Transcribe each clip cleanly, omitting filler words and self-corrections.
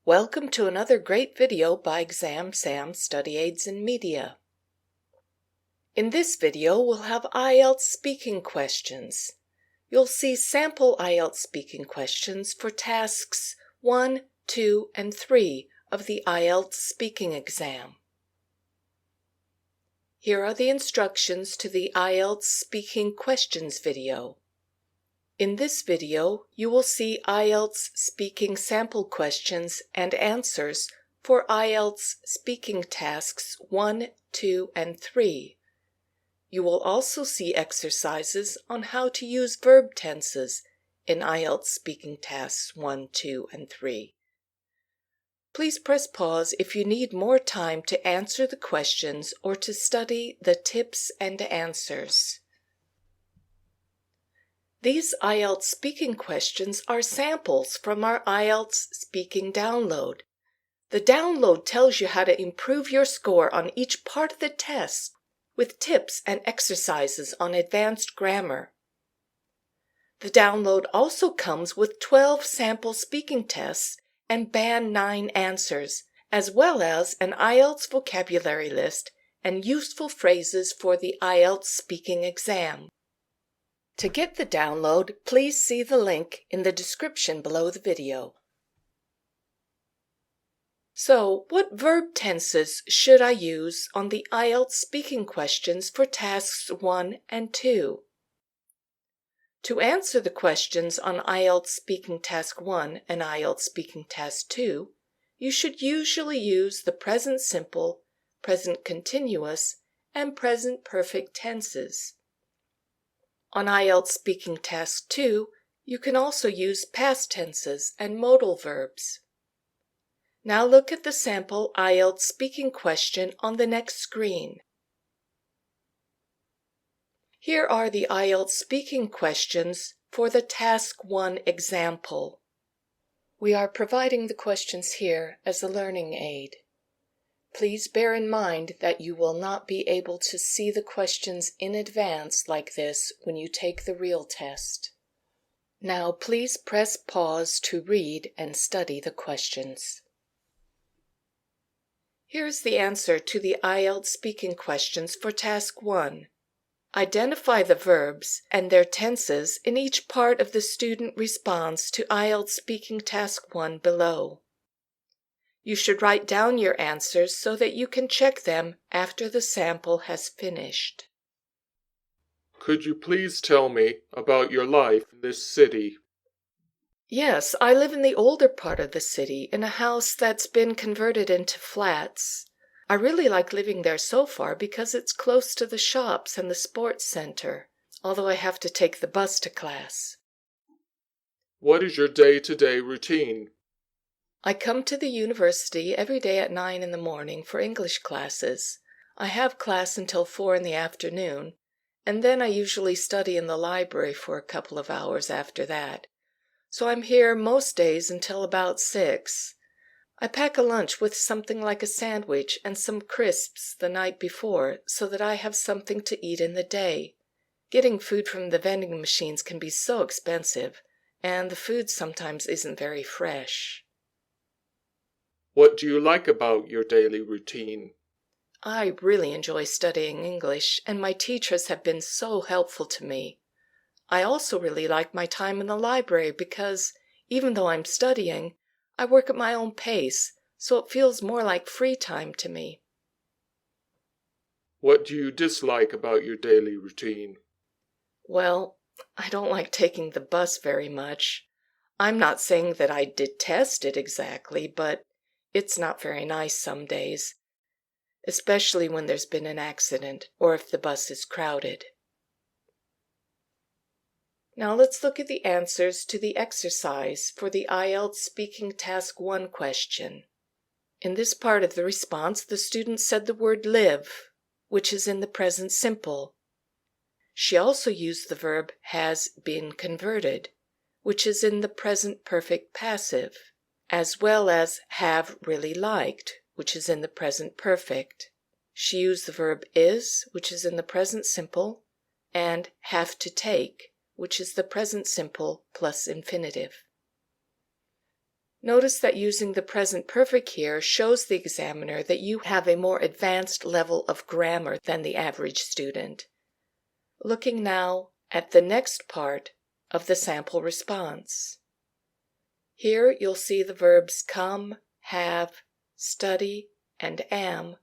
Welcome to another great video by Exam Sam Study Aids and Media. In this video, we'll have IELTS speaking questions. You'll see sample IELTS speaking questions for tasks 1, 2, and 3 of the IELTS speaking exam. Here are the instructions to the IELTS speaking questions video. In this video, you will see IELTS speaking sample questions and answers for IELTS speaking tasks 1, 2, and 3. You will also see exercises on how to use verb tenses in IELTS speaking tasks 1, 2, and 3. Please press pause if you need more time to answer the questions or to study the tips and answers. These IELTS speaking questions are samples from our IELTS speaking download. The download tells you how to improve your score on each part of the test with tips and exercises on advanced grammar. The download also comes with 12 sample speaking tests and Band 9 answers, as well as an IELTS vocabulary list and useful phrases for the IELTS speaking exam. To get the download, please see the link in the description below the video. So, what verb tenses should I use on the IELTS speaking questions for tasks 1 and 2? To answer the questions on IELTS speaking task 1 and IELTS speaking task 2, you should usually use the present simple, present continuous, and present perfect tenses. On IELTS speaking task 2, you can also use past tenses and modal verbs. Now look at the sample IELTS speaking question on the next screen. Here are the IELTS speaking questions for the task 1 example. We are providing the questions here as a learning aid. Please bear in mind that you will not be able to see the questions in advance like this when you take the real test. Now please press pause to read and study the questions. Here's the answer to the IELTS speaking questions for task 1. Identify the verbs and their tenses in each part of the student response to IELTS speaking task 1 below. You should write down your answers so that you can check them after the sample has finished. Could you please tell me about your life in this city? Yes, I live in the older part of the city in a house that's been converted into flats. I really like living there so far because it's close to the shops and the sports center, although I have to take the bus to class. What is your day-to-day routine? I come to the university every day at 9 in the morning for English classes. I have class until 4 in the afternoon, and then I usually study in the library for a couple of hours after that. So I'm here most days until about 6. I pack a lunch with something like a sandwich and some crisps the night before so that I have something to eat in the day. Getting food from the vending machines can be so expensive, and the food sometimes isn't very fresh. What do you like about your daily routine? I really enjoy studying English, and my teachers have been so helpful to me. I also really like my time in the library because, even though I'm studying, I work at my own pace, so it feels more like free time to me. What do you dislike about your daily routine? Well, I don't like taking the bus very much. I'm not saying that I detest it exactly, but it's not very nice some days, especially when there's been an accident or if the bus is crowded. Now let's look at the answers to the exercise for the IELTS speaking task 1 question. In this part of the response, the student said the word live, which is in the present simple. She also used the verb has been converted, which is in the present perfect passive, as well as have really liked, which is in the present perfect. She used the verb is, which is in the present simple, and have to take, which is the present simple plus infinitive. Notice that using the present perfect here shows the examiner that you have a more advanced level of grammar than the average student. Looking now at the next part of the sample response. Here you'll see the verbs come, have, study, and am,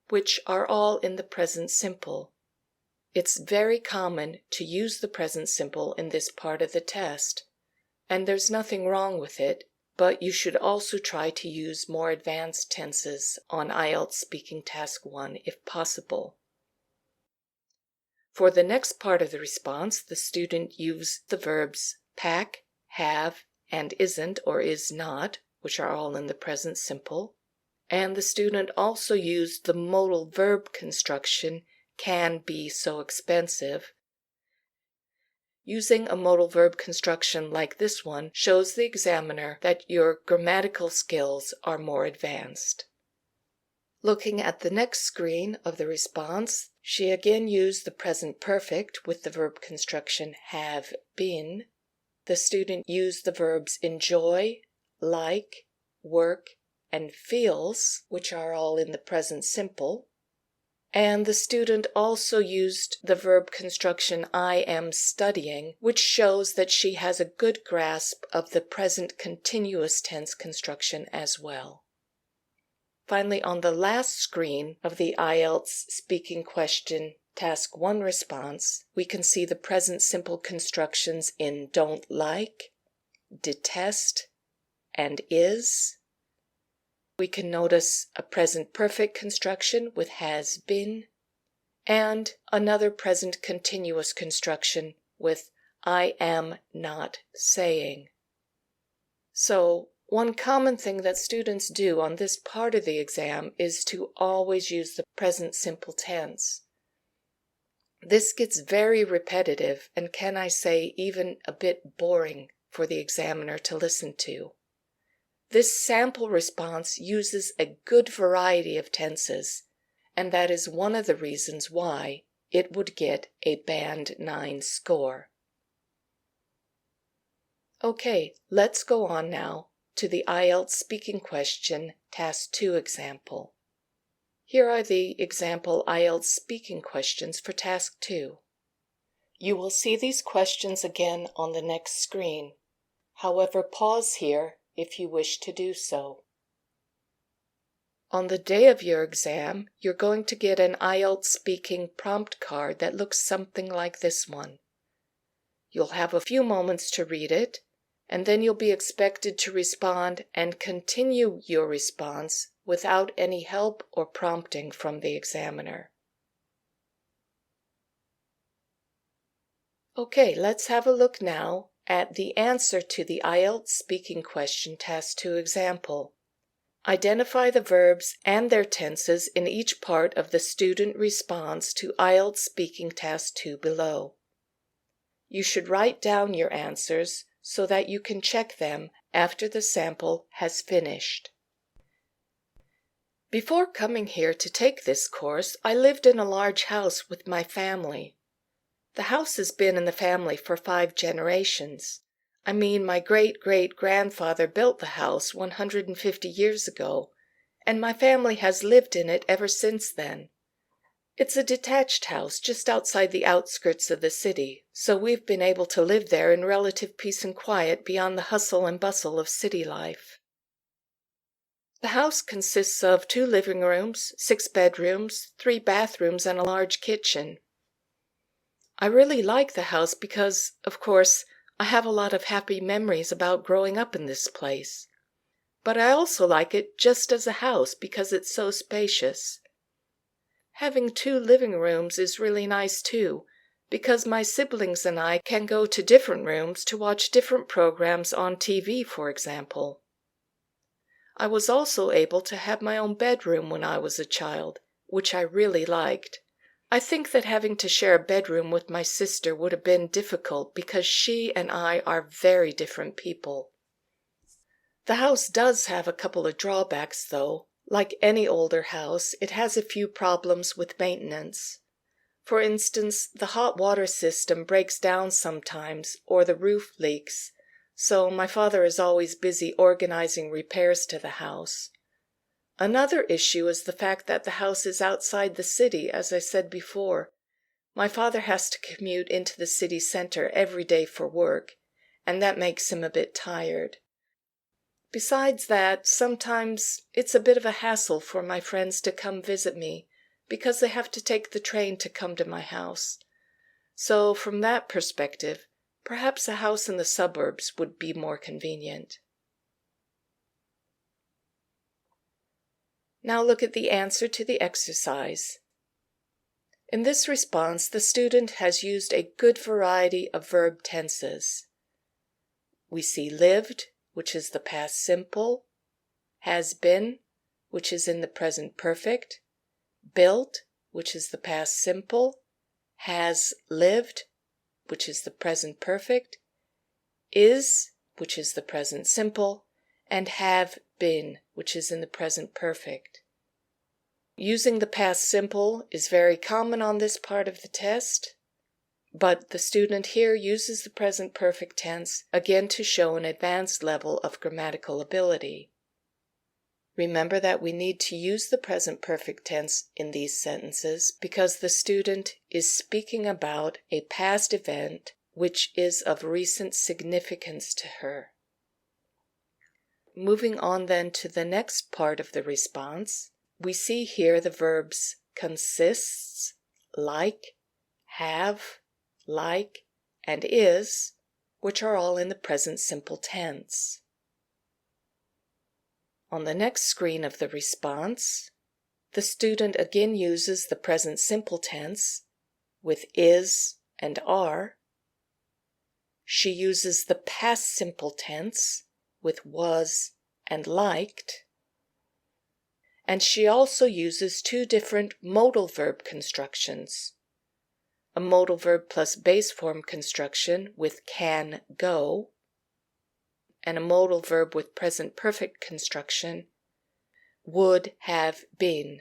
which are all in the present simple. It's very common to use the present simple in this part of the test, and there's nothing wrong with it, but you should also try to use more advanced tenses on IELTS Speaking Task 1 if possible. For the next part of the response, the student used the verbs pack, have, and isn't or is not, which are all in the present simple. And the student also used the modal verb construction, can be so expensive. Using a modal verb construction like this one shows the examiner that your grammatical skills are more advanced. Looking at the next screen of the response, she again used the present perfect with the verb construction have been. The student used the verbs enjoy, like, work, and feels, which are all in the present simple. And the student also used the verb construction I am studying, which shows that she has a good grasp of the present continuous tense construction as well. Finally, on the last screen of the IELTS Speaking Question Task 1 response, we can see the present simple constructions in don't like, detest, and is. We can notice a present perfect construction with has been, and another present continuous construction with I am not saying. So, one common thing that students do on this part of the exam is to always use the present simple tense. This gets very repetitive and, can I say, even a bit boring for the examiner to listen to. This sample response uses a good variety of tenses, and that is one of the reasons why it would get a Band 9 score. Okay, let's go on now to the IELTS Speaking Question Task 2 example. Here are the example IELTS speaking questions for Task 2. You will see these questions again on the next screen. However, pause here if you wish to do so. On the day of your exam, you're going to get an IELTS speaking prompt card that looks something like this one. You'll have a few moments to read it, and then you'll be expected to respond and continue your response without any help or prompting from the examiner. Okay, let's have a look now at the answer to the IELTS Speaking Question Task 2 example. Identify the verbs and their tenses in each part of the student response to IELTS Speaking Task 2 below. You should write down your answers so that you can check them after the sample has finished. Before coming here to take this course, I lived in a large house with my family. The house has been in the family for 5 generations. I mean, my great-great-grandfather built the house 150 years ago, and my family has lived in it ever since then. It's a detached house just outside the outskirts of the city, so we've been able to live there in relative peace and quiet beyond the hustle and bustle of city life. The house consists of 2 living rooms, 6 bedrooms, 3 bathrooms, and a large kitchen. I really like the house because, of course, I have a lot of happy memories about growing up in this place. But I also like it just as a house because it's so spacious. Having 2 living rooms is really nice too, because my siblings and I can go to different rooms to watch different programs on TV, for example. I was also able to have my own bedroom when I was a child, which I really liked. I think that having to share a bedroom with my sister would have been difficult because she and I are very different people. The house does have a couple of drawbacks, though. Like any older house, it has a few problems with maintenance. For instance, the hot water system breaks down sometimes or the roof leaks, so my father is always busy organizing repairs to the house. Another issue is the fact that the house is outside the city, as I said before. My father has to commute into the city center every day for work, and that makes him a bit tired. Besides that, sometimes it's a bit of a hassle for my friends to come visit me, because they have to take the train to come to my house. So from that perspective, perhaps a house in the suburbs would be more convenient. Now look at the answer to the exercise. In this response, the student has used a good variety of verb tenses. We see lived, which is the past simple, has been, which is in the present perfect, built, which is the past simple, has lived, which is the present perfect, is, which is the present simple, and have been, which is in the present perfect. Using the past simple is very common on this part of the test, but the student here uses the present perfect tense again to show an advanced level of grammatical ability. Remember that we need to use the present perfect tense in these sentences because the student is speaking about a past event which is of recent significance to her. Moving on then to the next part of the response, we see here the verbs consists, like, have, like, and is, which are all in the present simple tense. On the next screen of the response, the student again uses the present simple tense with is and are. She uses the past simple tense with was and liked. And she also uses two different modal verb constructions. A modal verb plus base form construction with can go, and a modal verb with present perfect construction, would have been.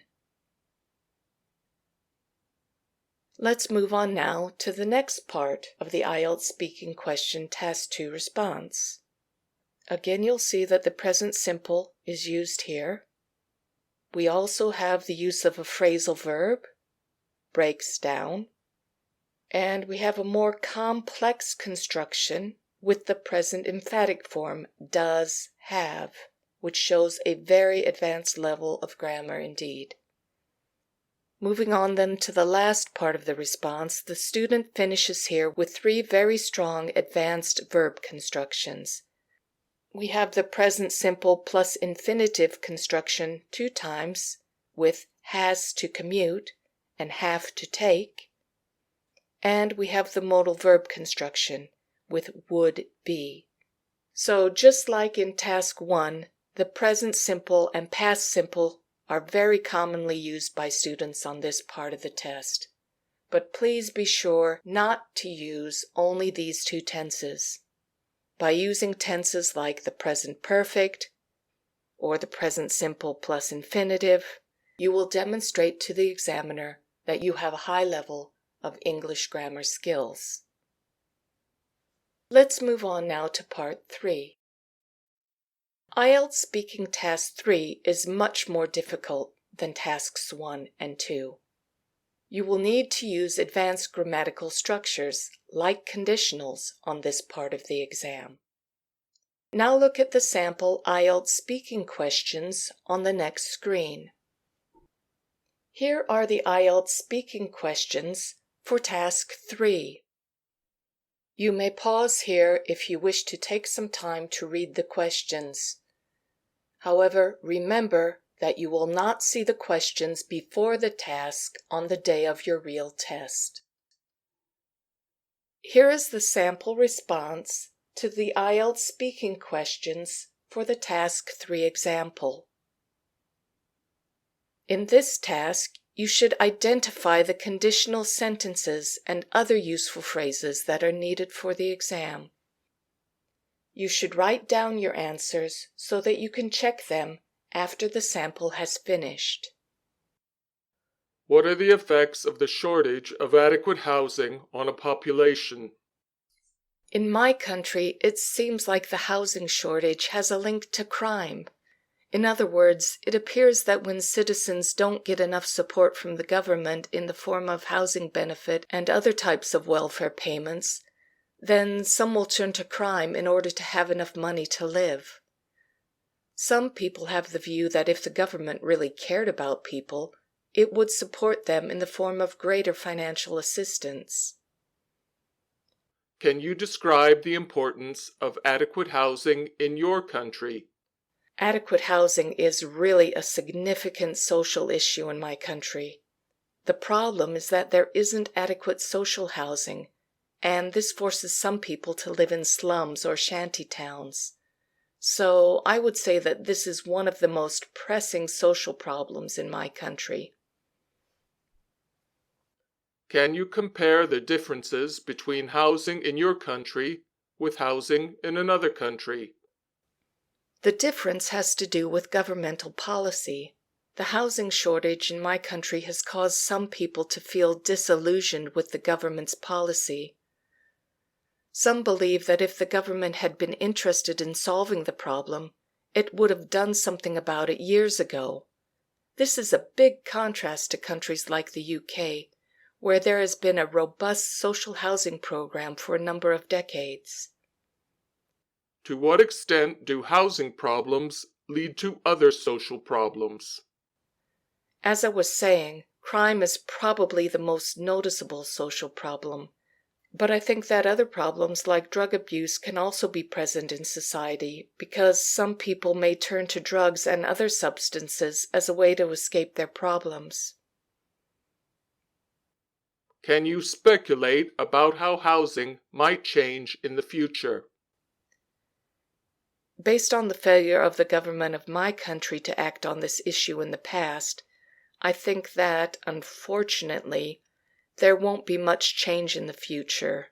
Let's move on now to the next part of the IELTS speaking question task 2 response. Again, you'll see that the present simple is used here. We also have the use of a phrasal verb, breaks down, and we have a more complex construction with the present emphatic form, does have, which shows a very advanced level of grammar indeed. Moving on then to the last part of the response, the student finishes here with 3 very strong advanced verb constructions. We have the present simple plus infinitive construction 2 times with has to commute and have to take. And we have the modal verb construction with would be. So just like in task 1, the present simple and past simple are very commonly used by students on this part of the test. But please be sure not to use only these 2 tenses. By using tenses like the present perfect or the present simple plus infinitive, you will demonstrate to the examiner that you have a high level of English grammar skills. Let's move on now to part 3. IELTS speaking task 3 is much more difficult than tasks 1 and 2. You will need to use advanced grammatical structures like conditionals on this part of the exam. Now look at the sample IELTS speaking questions on the next screen. Here are the IELTS speaking questions for task 3. You may pause here if you wish to take some time to read the questions. However, remember that you will not see the questions before the task on the day of your real test. Here is the sample response to the IELTS speaking questions for the task 3 example. In this task, you should identify the conditional sentences and other useful phrases that are needed for the exam. You should write down your answers so that you can check them after the sample has finished. What are the effects of the shortage of adequate housing on a population? In my country, it seems like the housing shortage has a link to crime. In other words, it appears that when citizens don't get enough support from the government in the form of housing benefit and other types of welfare payments, then some will turn to crime in order to have enough money to live. Some people have the view that if the government really cared about people, it would support them in the form of greater financial assistance. Can you describe the importance of adequate housing in your country? Adequate housing is really a significant social issue in my country. The problem is that there isn't adequate social housing, and this forces some people to live in slums or shanty towns. So I would say that this is one of the most pressing social problems in my country. Can you compare the differences between housing in your country with housing in another country? The difference has to do with governmental policy. The housing shortage in my country has caused some people to feel disillusioned with the government's policy. Some believe that if the government had been interested in solving the problem, it would have done something about it years ago. This is a big contrast to countries like the UK, where there has been a robust social housing program for a number of decades. To what extent do housing problems lead to other social problems? As I was saying, crime is probably the most noticeable social problem. But I think that other problems like drug abuse can also be present in society because some people may turn to drugs and other substances as a way to escape their problems. Can you speculate about how housing might change in the future? Based on the failure of the government of my country to act on this issue in the past, I think that, unfortunately, there won't be much change in the future.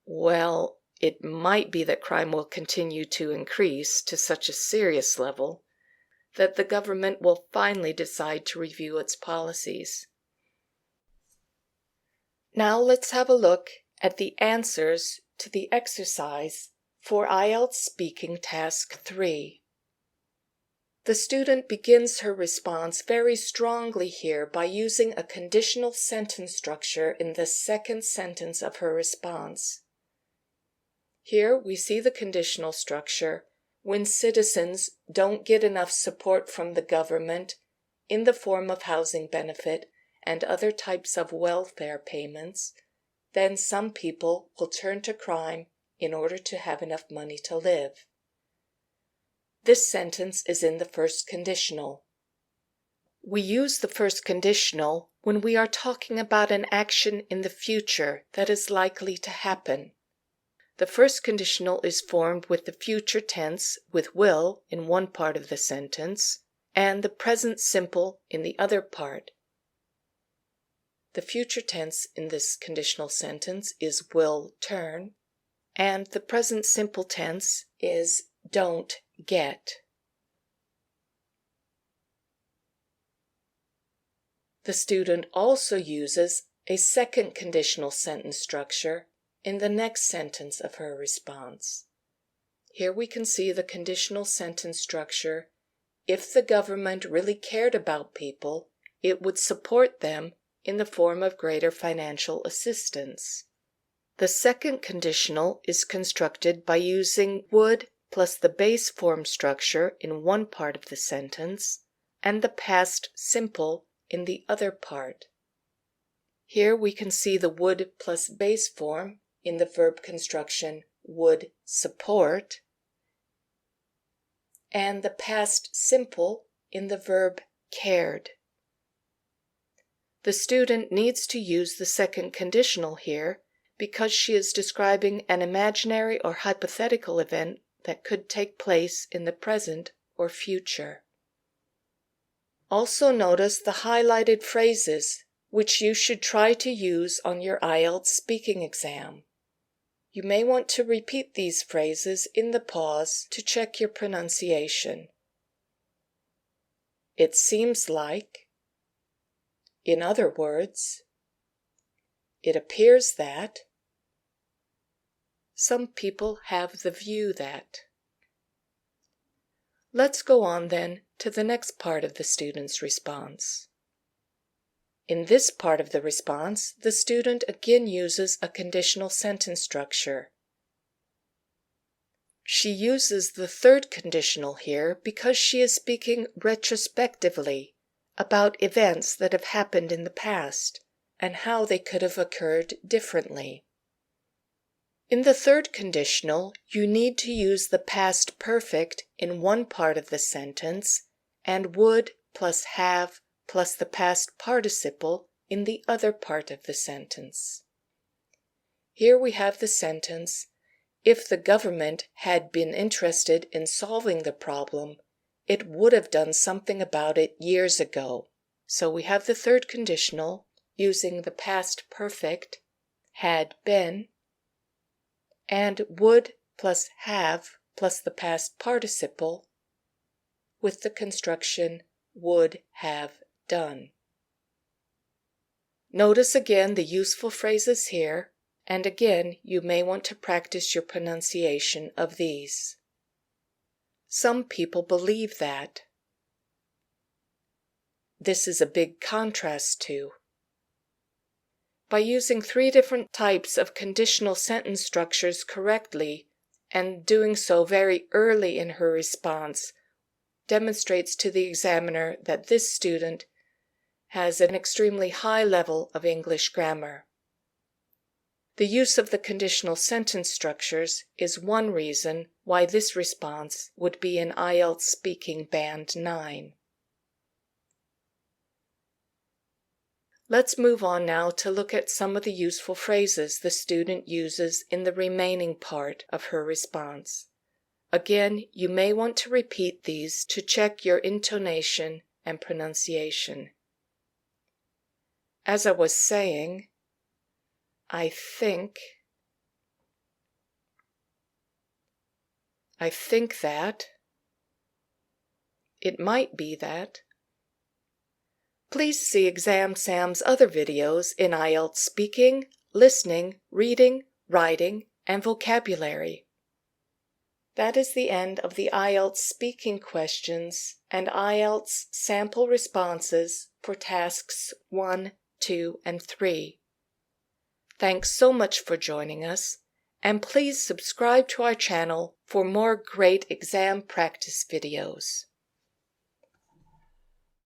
Well, it might be that crime will continue to increase to such a serious level that the government will finally decide to review its policies. Now let's have a look at the answers to the exercise for IELTS Speaking Task 3. The student begins her response very strongly here by using a conditional sentence structure in the second sentence of her response. Here we see the conditional structure when citizens don't get enough support from the government in the form of housing benefit and other types of welfare payments, then some people will turn to crime in order to have enough money to live. This sentence is in the first conditional. We use the first conditional when we are talking about an action in the future that is likely to happen. The first conditional is formed with the future tense with will in one part of the sentence and the present simple in the other part. The future tense in this conditional sentence is will turn, and the present simple tense is don't get. The student also uses a second conditional sentence structure in the next sentence of her response. Here we can see the conditional sentence structure. If the government really cared about people, it would support them in the form of greater financial assistance. The second conditional is constructed by using would plus the base form structure in one part of the sentence and the past simple in the other part. Here we can see the would plus base form in the verb construction would support and the past simple in the verb cared. The student needs to use the second conditional here because she is describing an imaginary or hypothetical event that could take place in the present or future. Also notice the highlighted phrases, which you should try to use on your IELTS speaking exam. You may want to repeat these phrases in the pause to check your pronunciation. It seems like, in other words, it appears that, Some people have the view that. Let's go on then to the next part of the student's response. In this part of the response, the student again uses a conditional sentence structure. She uses the third conditional here because she is speaking retrospectively about events that have happened in the past and how they could have occurred differently. In the third conditional, you need to use the past perfect in one part of the sentence and would plus have plus the past participle in the other part of the sentence. Here we have the sentence, if the government had been interested in solving the problem, it would have done something about it years ago. So we have the third conditional using the past perfect, had been, and would plus have plus the past participle with the construction would have done. Notice again the useful phrases here, and again you may want to practice your pronunciation of these. Some people believe that. This is a big contrast to. By using 3 different types of conditional sentence structures correctly, and doing so very early in her response, demonstrates to the examiner that this student has an extremely high level of English grammar. The use of the conditional sentence structures is one reason why this response would be in IELTS Speaking Band 9. Let's move on now to look at some of the useful phrases the student uses in the remaining part of her response. Again, you may want to repeat these to check your intonation and pronunciation. As I was saying, I think that, it might be that. Please see Exam Sam's other videos in IELTS speaking, listening, reading, writing, and vocabulary. That is the end of the IELTS speaking questions and IELTS sample responses for tasks 1, 2, and 3. Thanks so much for joining us, and please subscribe to our channel for more great exam practice videos.